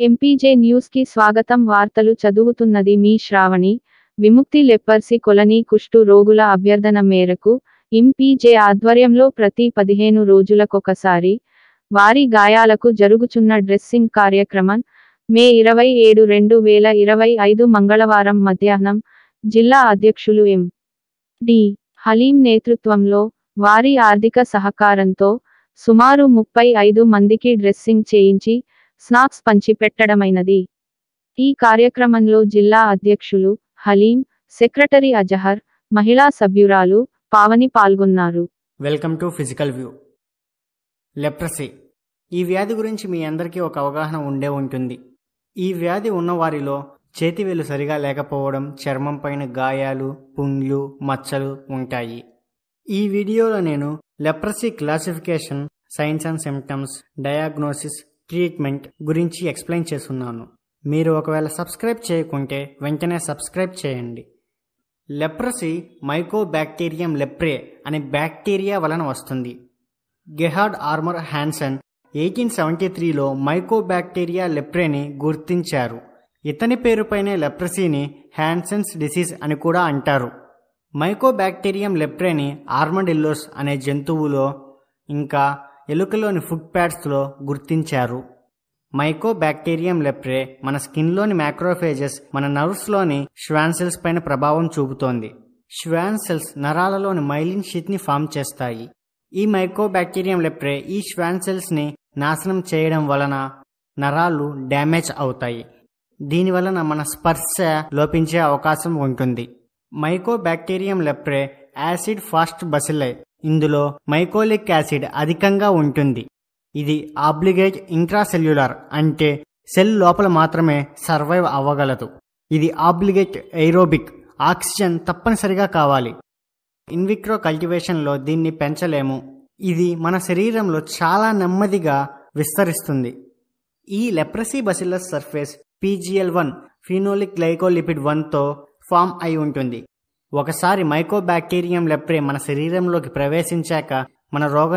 MPJ news కి స్వాగతం. వార్తలు చదువుతున్నది మీ శ్రావణి. విముక్తి లెపర్సీ కొలనీ కుష్టు రోగుల అభ్యర్థన మేరకు ఎంపీజే ఆధ్వర్యంలో ప్రతి 15 రోజులకొకసారి వారి గాయాలకు జరుగుచున్న డ్రెస్సింగ్ కార్యక్రమం మే 27, 2025 మంగళవారం మధ్యాహ్నం జిల్లా అధ్యక్షులు ఎం. డి. హలీం నేతృత్వంలో వారి ఆర్థిక సహకారంతో సుమారు 35 మందికి డ్రెస్సింగ్ చేయించి స్నాక్స్ పంచిపెట్టడమైనది. ఈ కార్యక్రమంలో జిల్లా అధ్యక్షులు హలీం, సెక్రటరీ అజహర్, మహిళా సభ్యురాలు పావని పాల్గొన్నారు. Welcome to physical view. Leprosy ఈ వ్యాధి గురించి మీ అందరికీ ఒక అవగాహన ఉండే ఉంటుంది. ఈ వ్యాధి ఉన్నవారిలో చేతివేలు సరిగా లేకపోవడం, చర్మం పైన గాయాలు, పుండ్లు, మచ్చలు ఉంటాయి. ఈ వీడియోలో నేను leprosy classification, science and symptoms, diagnosis, treatment గురించి ఎక్స్ప్లెయిన్ చేస్తున్నాను. మీరు ఒకవేళ సబ్స్క్రైబ్ చేయకుంటే వెంటనే సబ్స్క్రైబ్ చేయండి. లెప్రసీ మైకోబాక్టీరియం లెప్రే అనే బ్యాక్టీరియా వలన వస్తుంది. గెహార్డ్ ఆర్మర్ హాన్సన్ 1873లో మైకోబాక్టీరియా లెప్రేని గుర్తించారు. ఇతని పేరుపైనే లెప్రసీని హ్యాన్సన్స్ డిసీజ్ అని కూడా అంటారు. మైకోబాక్టీరియం లెప్రేని ఆర్మడిల్లోస్ అనే జంతువులో ఇంకా ఎలుకలోని ఫుట్ ప్యాడ్స్లో గుర్తించారు. మైకోబాక్టీరియం లెప్రే మన స్కిన్లోని మ్యాక్రోఫేజెస్, మన నర్వ్స్లోని ష్వాన్ సెల్స్ పైన ప్రభావం చూపుతోంది. ష్వాన్ సెల్స్ నరాలలోని మైలిన్ షీట్ని ఫామ్ చేస్తాయి. ఈ మైకోబాక్టీరియం లెప్రే ఈ ష్వాన్ సెల్స్ని నాశనం చేయడం వలన నరాలు డ్యామేజ్ అవుతాయి. దీనివలన మన స్పర్శ లోపించే అవకాశం ఉంటుంది. Mycobacterium leprae acid fast bacilli. ఇందులో మైకోలిక్ యాసిడ్ అధికంగా ఉంటుంది. ఇది ఆబ్లిగేట్ ఇంట్రాసెల్యులార్, అంటే సెల్ లోపల మాత్రమే సర్వైవ్ అవ్వగలదు. ఇది ఆబ్లిగేట్ ఎయిరోబిక్, ఆక్సిజన్ తప్పనిసరిగా కావాలి. ఇన్విట్రో కల్టివేషన్లో దీన్ని పెంచలేము. ఇది మన శరీరంలో చాలా నెమ్మదిగా విస్తరిస్తుంది. ఈ leprosy bacillus surface PGL1 phenolic glycolipid 1తో ఫామ్ అయి ఉంటుంది. ఒకసారి మైకోబాక్టీరియం లెప్రే మన శరీరంలోకి ప్రవేశించాక మన రోగ